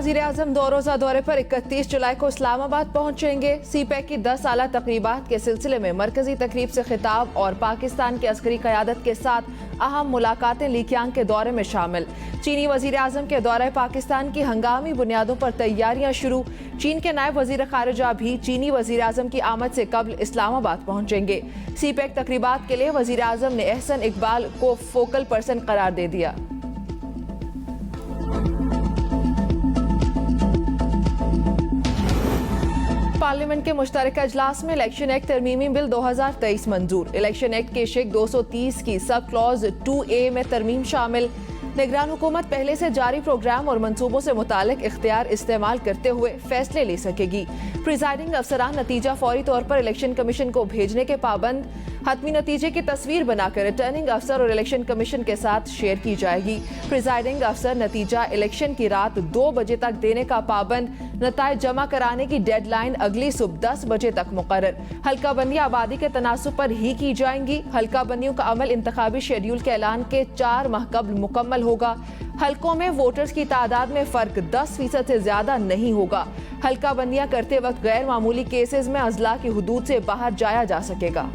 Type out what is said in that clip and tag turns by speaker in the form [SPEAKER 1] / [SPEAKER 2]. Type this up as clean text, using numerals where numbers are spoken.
[SPEAKER 1] वजीर आजम 2 रोजा दौरे पर 31 जुलाई को इस्लामाबाद पहुंचेंगे। सीपैक की 10 साला तकरीबात के सिलसिले में मरकजी तकरीब से खिताब और पाकिस्तान की अस्करी क़यादत के साथ अहम मुलाकातें लीकियांग के दौरे में शामिल। चीनी वजीर आजम के दौरे पाकिस्तान की हंगामी बुनियादों पर तैयारियां शुरू। चीन के नायब वजीर खारिजा भी चीनी वजीर आजम की आमद से कबल इस्लामाबाद पहुंचेंगे। सीपैक तकरीबात के लिए वजीर आजम ने एहसन इकबाल को फोकल पर्सन करार दे दिया। पार्लियामेंट के मुश्तरका इजलास में इलेक्शन एक्ट तरमीमी बिल 2023 मंजूर। इलेक्शन एक्ट के शेक 230 की सब क्लॉज 2A में तरमीम शामिल। निगरान हुकूमत पहले से जारी प्रोग्राम और मंसूबों से मुतालिक इख्तियार इस्तेमाल करते हुए फैसले ले सकेगी। प्रिजाइडिंग अफसरान नतीजा फौरी तौर पर इलेक्शन कमीशन को भेजने के पाबंद। हतमी नतीजे की तस्वीर बनाकर रिटर्निंग अफसर और इलेक्शन कमीशन के साथ शेयर की जाएगी। प्रिजाइडिंग अफसर नतीजा इलेक्शन की रात 2 बजे तक देने का पाबंद। नताइज जमा कराने की डेडलाइन अगली सुबह 10 बजे तक मुकर्रर। हल्का बंदियां आबादी के तनासुब पर ही की जाएंगी। हल्का बंदियों का अमल इंतखाबी शेड्यूल के ऐलान के 4 माह कबल मुकम्मल होगा। हल्कों में वोटर्स की तादाद में फर्क 10% से ज्यादा नहीं होगा। हल्का बंदियां करते वक्त गैर मामूली केसेस में अजला की हुदूद से बाहर जाया जा सकेगा।